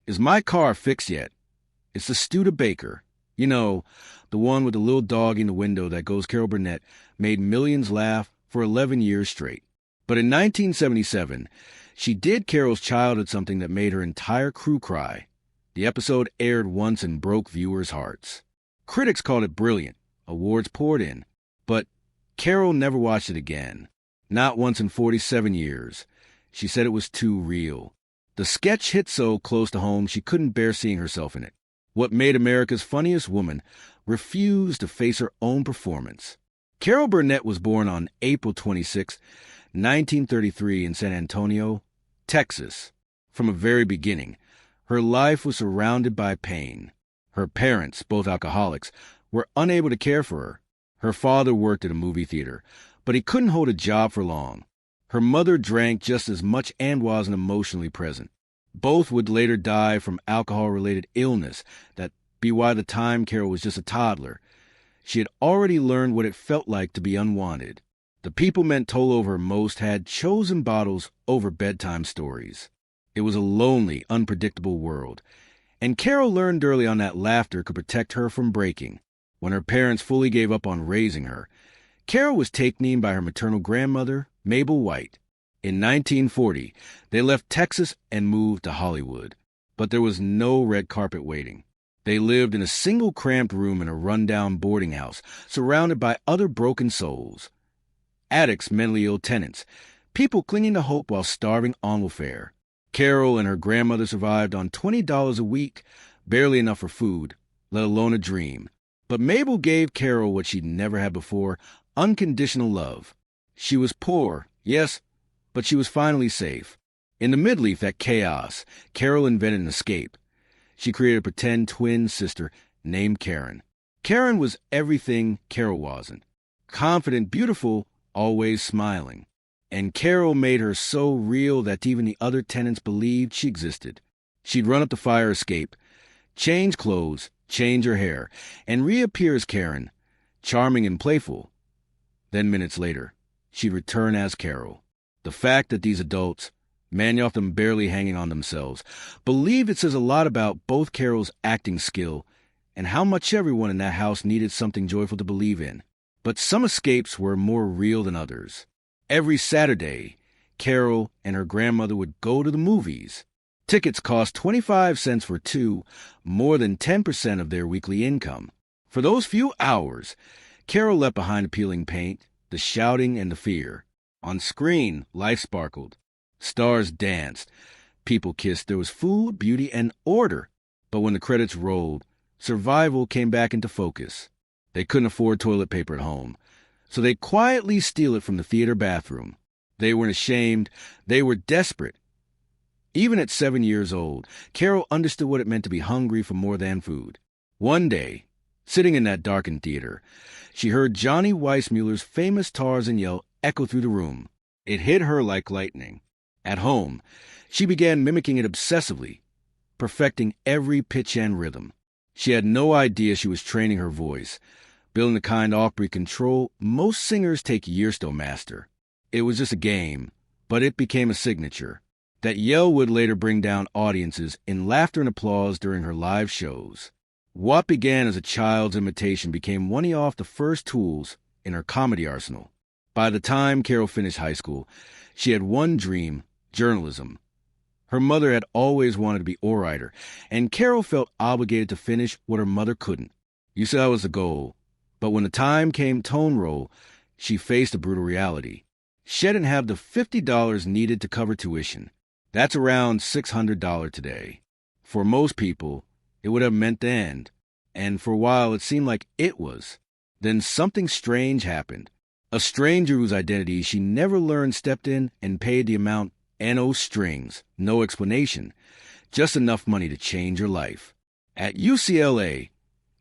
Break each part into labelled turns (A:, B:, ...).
A: Is my car fixed yet? It's the Studebaker. You know, the one with the little dog in the window that goes Carol Burnett made millions laugh for 11 years straight. But in 1977, she did Carol's childhood something that made her entire crew cry. The episode aired once and broke viewers' hearts. Critics called it brilliant. Awards poured in. But Carol never watched it again. Not once in 47 years. She said it was too real. The sketch hit so close to home she couldn't bear seeing herself in it. What made America's Funniest Woman refused to face her own performance. Carol Burnett was born on April 26, 1933 in San Antonio, Texas. From a very beginning, her life was surrounded by pain. Her parents, both alcoholics, were unable to care for her. Her father worked at a movie theater, but he couldn't hold a job for long. Her mother drank just as much and wasn't emotionally present. Both would later die from alcohol-related illness. That'd be why the time Carol was just a toddler. She had already learned what it felt like to be unwanted. The people meant told over her most had chosen bottles over bedtime stories. It was a lonely, unpredictable world. And Carol learned early on that laughter could protect her from breaking. When her parents fully gave up on raising her, Carol was taken in by her maternal grandmother, Mabel White. In 1940, they left Texas and moved to Hollywood. But there was no red carpet waiting. They lived in a single cramped room in a rundown boarding house, surrounded by other broken souls. Addicts, mentally ill tenants, people clinging to hope while starving on welfare. Carol and her grandmother survived on $20 a week, barely enough for food, let alone a dream. But Mabel gave Carol what she'd never had before, unconditional love. She was poor, yes, but she was finally safe. In the midlife of that chaos, Carol invented an escape. She created a pretend twin sister named Karen. Karen was everything Carol wasn't. Confident, beautiful, always smiling. And Carol made her so real that even the other tenants believed she existed. She'd run up the fire escape, change clothes, change her hair, and reappear as Karen, charming and playful. Then minutes later, she'd return as Carol. The fact that these adults, many of them barely hanging on themselves, believed it says a lot about both Carol's acting skill and how much everyone in that house needed something joyful to believe in. But some escapes were more real than others. Every Saturday, Carol and her grandmother would go to the movies. Tickets cost 25 cents for two, more than 10% of their weekly income. For those few hours, Carol left behind the peeling paint, the shouting, and the fear. On screen, life sparkled. Stars danced. People kissed. There was food, beauty, and order. But when the credits rolled, survival came back into focus. They couldn't afford toilet paper at home, so they quietly steal it from the theater bathroom. They weren't ashamed. They were desperate. Even at 7 years old, Carol understood what it meant to be hungry for more than food. One day, sitting in that darkened theater, she heard Johnny Weissmuller's famous Tarzan yell echo through the room. It hit her like lightning. At home, she began mimicking it obsessively, perfecting every pitch and rhythm. She had no idea she was training her voice, building the kind off-beat control most singers take years to master. It was just a game, but it became a signature. That yell would later bring down audiences in laughter and applause during her live shows. What began as a child's imitation became one of the first tools in her comedy arsenal. By the time Carol finished high school, she had one dream: journalism. Her mother had always wanted to be a writer, and Carol felt obligated to finish what her mother couldn't. You said that was the goal, but when the time came tone roll, she faced a brutal reality. She didn't have the $50 needed to cover tuition. That's around $600 today. For most people, it would have meant the end, and for a while it seemed like it was. Then something strange happened. A stranger whose identity she never learned stepped in and paid the amount, and no strings, no explanation, just enough money to change her life. At UCLA,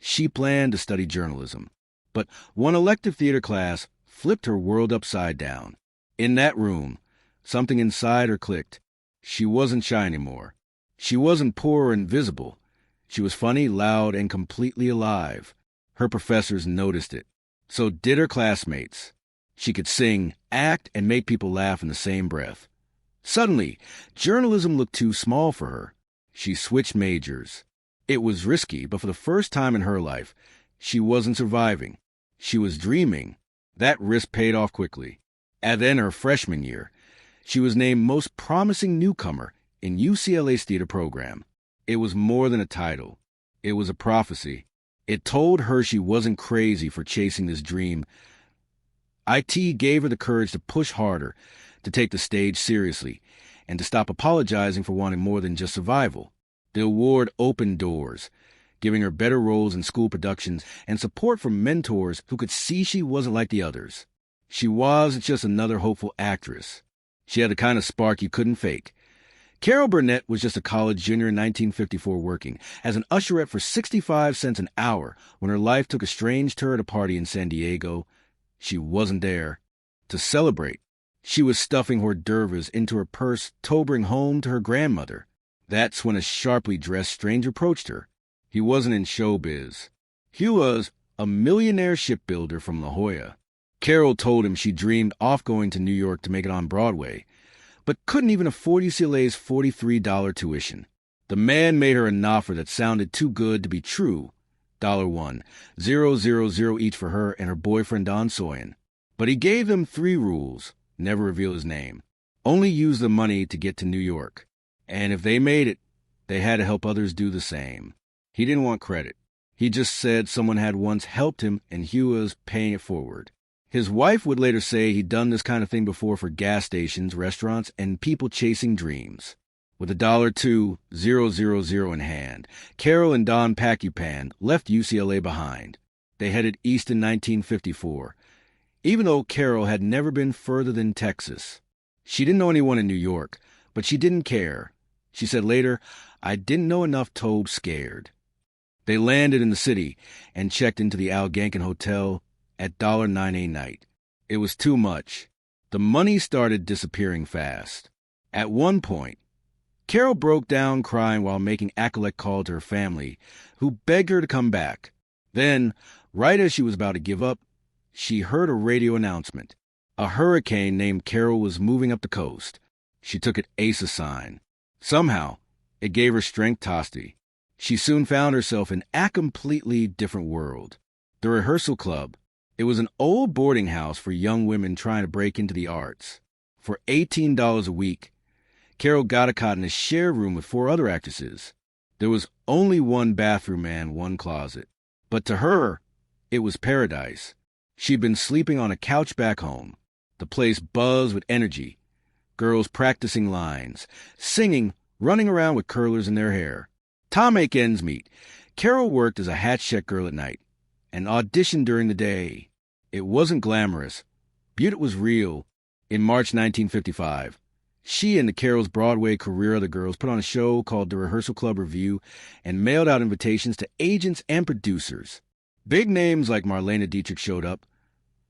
A: she planned to study journalism, but one elective theater class flipped her world upside down. In that room, something inside her clicked. She wasn't shy anymore. She wasn't poor or invisible. She was funny, loud, and completely alive. Her professors noticed it. So did her classmates. She could sing, act, and make people laugh in the same breath. Suddenly, journalism looked too small for her. She switched majors. It was risky, but for the first time in her life, she wasn't surviving. She was dreaming. That risk paid off quickly. And then her freshman year, she was named Most Promising Newcomer in UCLA's theater program. It was more than a title. It was a prophecy. It told her she wasn't crazy for chasing this dream. IT gave her the courage to push harder, to take the stage seriously, and to stop apologizing for wanting more than just survival. The award opened doors, giving her better roles in school productions and support from mentors who could see she wasn't like the others. She wasn't just another hopeful actress. She had the kind of spark you couldn't fake. Carol Burnett was just a college junior in 1954 working as an usherette for 65 cents an hour when her life took a strange turn at a party in San Diego. She wasn't there to celebrate. She was stuffing hors d'oeuvres into her purse, tobering home to her grandmother. That's when a sharply dressed stranger approached her. He wasn't in showbiz. He was a millionaire shipbuilder from La Jolla. Carol told him she dreamed off going to New York to make it on Broadway, but couldn't even afford UCLA's $43 tuition. The man made her an offer that sounded too good to be true. $1, 000 each for her and her boyfriend Don Soyen. But he gave them 3 rules. Never reveal his name. Only use the money to get to New York. And if they made it, they had to help others do the same. He didn't want credit. He just said someone had once helped him and he was paying it forward. His wife would later say he'd done this kind of thing before for gas stations, restaurants, and people chasing dreams. With $2,000 in hand, Carol and Don Pacupan left UCLA behind. They headed east in 1954, even though Carol had never been further than Texas. She didn't know anyone in New York, but she didn't care. She said later, "I didn't know enough to be scared." They landed in the city and checked into the Algonquin Hotel at $9 a night. It was too much. The money started disappearing fast. At one point, Carol broke down crying while making a collect call to her family, who begged her to come back. Then, right as she was about to give up, she heard a radio announcement. A hurricane named Carol was moving up the coast. She took it as a sign. Somehow, it gave her strength tosti. She soon found herself in a completely different world. The rehearsal club. It was an old boarding house for young women trying to break into the arts. For $18 a week, Carol got a cot in a share room with 4 other actresses. There was only one bathroom and one closet. But to her, it was paradise. She'd been sleeping on a couch back home. The place buzzed with energy. Girls practicing lines, singing, running around with curlers in their hair. To make ends meet, Carol worked as a hat check girl at night and auditioned during the day. It wasn't glamorous, but it was real. In March 1955, she and the Carol's Broadway career other girls put on a show called the Rehearsal Club Review and mailed out invitations to agents and producers. Big names like Marlene Dietrich showed up.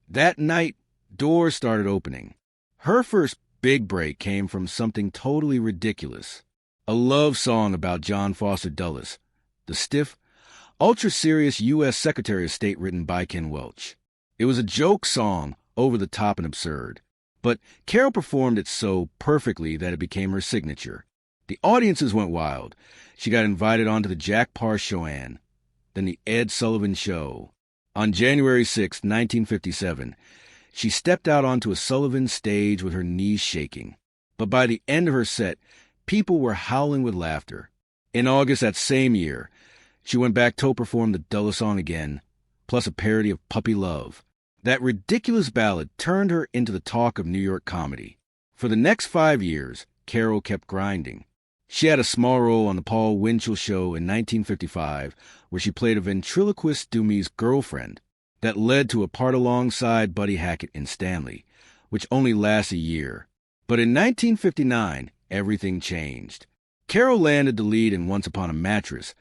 A: That night, doors started opening. Her first big break came from something totally ridiculous. A love song about John Foster Dulles, the stiff, ultra-serious U.S. Secretary of State written by Ken Welch. It was a joke song, over the top and absurd. But Carol performed it so perfectly that it became her signature. The audiences went wild. She got invited onto the Jack Parr Show-Ann, then the Ed Sullivan Show. On January 6, 1957, she stepped out onto a Sullivan stage with her knees shaking. But by the end of her set, people were howling with laughter. In August that same year, she went back to perform the Dulles song again, plus a parody of Puppy Love. That ridiculous ballad turned her into the talk of New York comedy. For the next 5 years, Carol kept grinding. She had a small role on the Paul Winchell Show in 1955, where she played a ventriloquist dummy's girlfriend that led to a part alongside Buddy Hackett in Stanley, which only lasts a year. But in 1959, everything changed. Carol landed the lead in Once Upon a Mattress,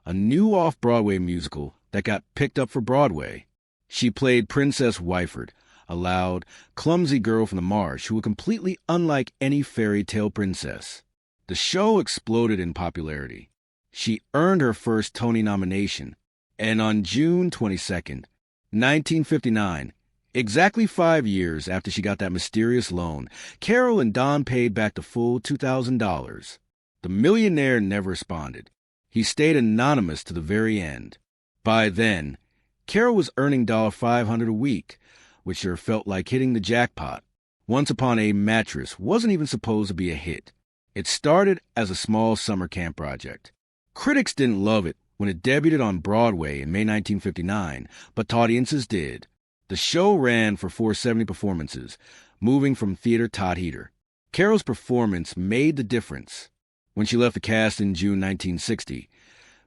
A: a new off-Broadway musical that got picked up for Broadway. She played Princess Wyford, a loud, clumsy girl from the marsh who was completely unlike any fairy tale princess. The show exploded in popularity. She earned her first Tony nomination, and on June 22nd, 1959, exactly 5 years after she got that mysterious loan, Carol and Don paid back the full $2,000. The millionaire never responded. He stayed anonymous to the very end. By then, Carol was earning $500 a week, which sure felt like hitting the jackpot. Once Upon a Mattress wasn't even supposed to be a hit. It started as a small summer camp project. Critics didn't love it when it debuted on Broadway in May 1959, but audiences did. The show ran for 470 performances, moving from theater to heater. Carol's performance made the difference. When she left the cast in June 1960,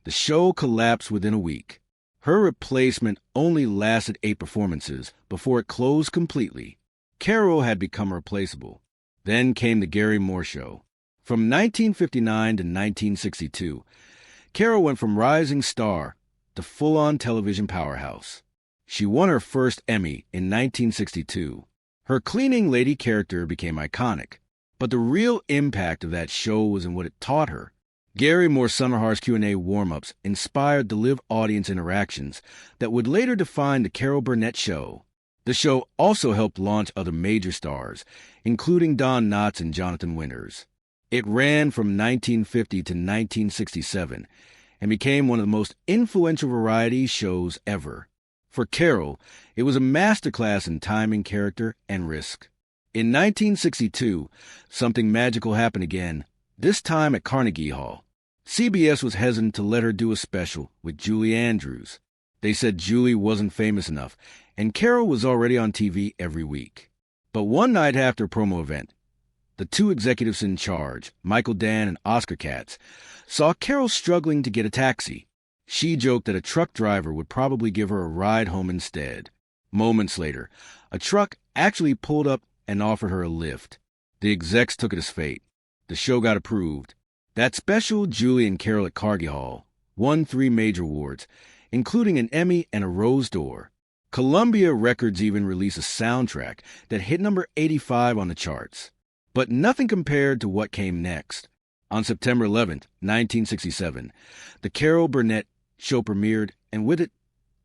A: the show collapsed within a week. Her replacement only lasted 8 performances before it closed completely. Carol had become replaceable. Then came The Gary Moore Show. From 1959 to 1962, Carol went from rising star to full-on television powerhouse. She won her first Emmy in 1962. Her cleaning lady character became iconic, but the real impact of that show was in what it taught her. Gary Moore's Summer Hearts Q&A warm-ups inspired the live audience interactions that would later define the Carol Burnett Show. The show also helped launch other major stars, including Don Knotts and Jonathan Winters. It ran from 1950 to 1967 and became one of the most influential variety shows ever. For Carol, it was a masterclass in timing, character, and risk. In 1962, something magical happened again, this time at Carnegie Hall. CBS was hesitant to let her do a special with Julie Andrews. They said Julie wasn't famous enough, and Carol was already on TV every week. But one night after a promo event, the 2 executives in charge, Michael Dan and Oscar Katz, saw Carol struggling to get a taxi. She joked that a truck driver would probably give her a ride home instead. Moments later, a truck actually pulled up and offered her a lift. The execs took it as fate. The show got approved. That special, Julie and Carol at Carnegie Hall, won 3 major awards, including an Emmy and a Rose d'Or. Columbia Records even released a soundtrack that hit number 85 on the charts. But nothing compared to what came next. On September 11, 1967, the Carol Burnett Show premiered, and with it,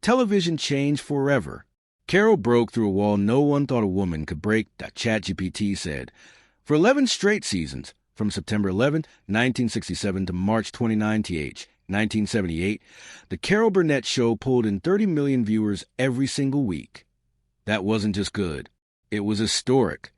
A: television changed forever. Carol broke through a wall no one thought a woman could break, that ChatGPT said. For 11 straight seasons, from September 11, 1967 to March 29, 1978, the Carol Burnett Show pulled in 30 million viewers every single week. That wasn't just good. It was historic.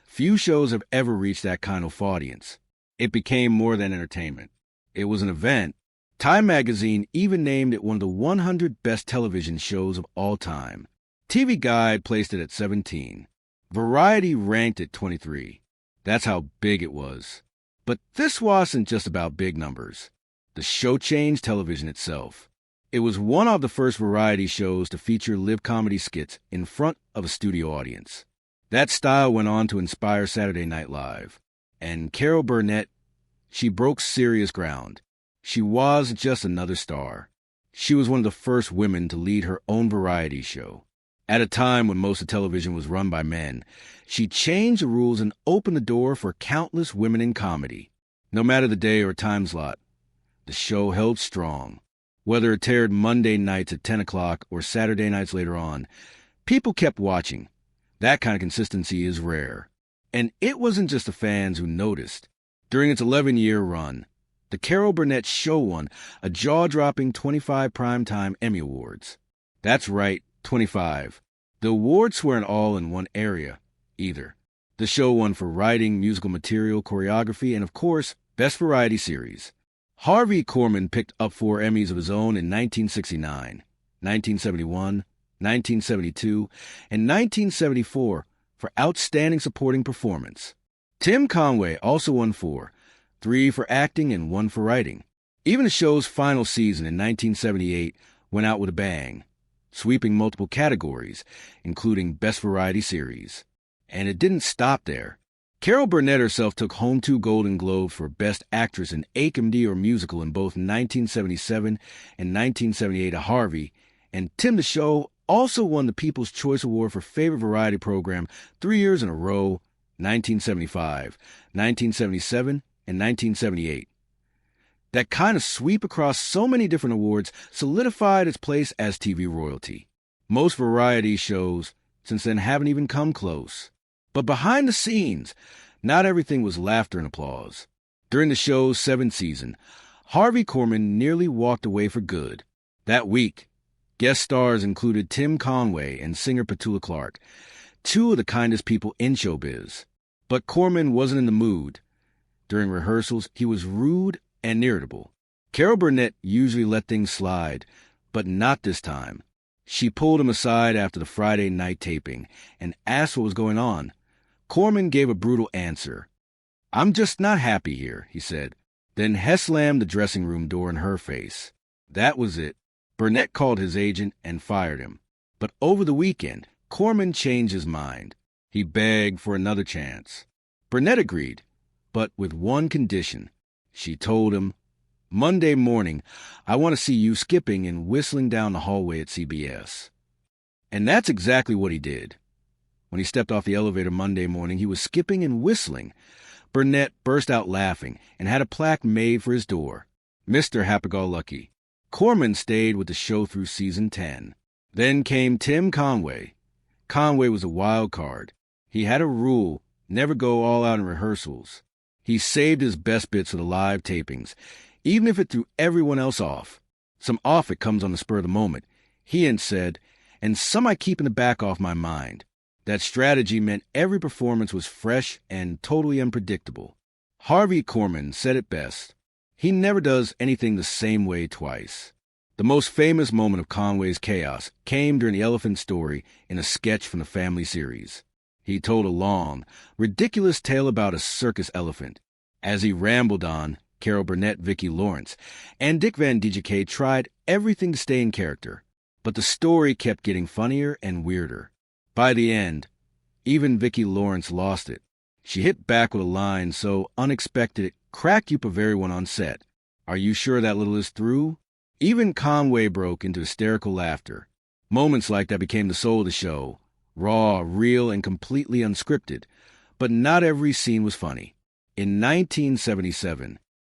A: Few shows have ever reached that kind of audience. It became more than entertainment. It was an event. Time magazine even named it one of the 100 best television shows of all time. TV Guide placed it at 17. Variety ranked it 23. That's how big it was. But this wasn't just about big numbers. The show changed television itself. It was one of the first variety shows to feature live comedy skits in front of a studio audience. That style went on to inspire Saturday Night Live. And Carol Burnett, she broke serious ground. She was just another star. She was one of the first women to lead her own variety show. At a time when most of television was run by men, she changed the rules and opened the door for countless women in comedy. No matter the day or time slot, the show held strong. Whether it aired Monday nights at 10 o'clock or Saturday nights later on, people kept watching. That kind of consistency is rare. And it wasn't just the fans who noticed. During its 11-year run, the Carol Burnett Show won a jaw-dropping 25 Primetime Emmy Awards. That's right, 25. The awards weren't all in one area, either. The show won for writing, musical material, choreography, and of course, Best Variety Series. Harvey Korman picked up 4 Emmys of his own in 1969, 1971, 1972, and 1974 for Outstanding Supporting Performance. Tim Conway also won 4, 3 for acting and 1 for writing. Even the show's final season in 1978 went out with a bang, sweeping multiple categories, including Best Variety Series. And it didn't stop there. Carol Burnett herself took home 2 Golden Globes for Best Actress in a comedy or musical in both 1977 and 1978 at Harvey, and Tim the Show also won the People's Choice Award for Favorite Variety Program 3 years in a row, 1975, 1977, and 1978. That kind of sweep across so many different awards solidified its place as TV royalty. Most variety shows since then haven't even come close. But behind the scenes, not everything was laughter and applause. During the show's seventh season, Harvey Korman nearly walked away for good. That week, guest stars included Tim Conway and singer Petula Clark, two of the kindest people in showbiz. But Korman wasn't in the mood. During rehearsals, he was rude and irritable. Carol Burnett usually let things slide, but not this time. She pulled him aside after the Friday night taping and asked what was going on. Korman gave a brutal answer. "I'm just not happy here," he said. Then slammed the dressing room door in her face. That was it. Burnett called his agent and fired him. But over the weekend, Korman changed his mind. He begged for another chance. Burnett agreed, but with one condition. She told him, "Monday morning, I want to see you skipping and whistling down the hallway at CBS." And that's exactly what he did. When he stepped off the elevator Monday morning, he was skipping and whistling. Burnett burst out laughing and had a plaque made for his door. Mr. Happy-Go-Lucky. Korman stayed with the show through season 10. Then came Tim Conway. Conway was a wild card. He had a rule, never go all out in rehearsals. He saved his best bits for the live tapings, even if it threw everyone else off. Some off it comes on the spur of the moment. He had said, and some I keep in the back off my mind. That strategy meant every performance was fresh and totally unpredictable. Harvey Korman said it best. He never does anything the same way twice. The most famous moment of Conway's chaos came during the elephant story in a sketch from the Family series. He told a long, ridiculous tale about a circus elephant. As he rambled on, Carol Burnett, Vicki Lawrence, and Dick Van Dijkheer tried everything to stay in character, but the story kept getting funnier and weirder. By the end, even Vicki Lawrence lost it. She hit back with a line so unexpected it cracked you up everyone on set. "Are you sure that little is through?" Even Conway broke into hysterical laughter. Moments like that became the soul of the show. Raw, real, and completely unscripted. But not every scene was funny. In 1977,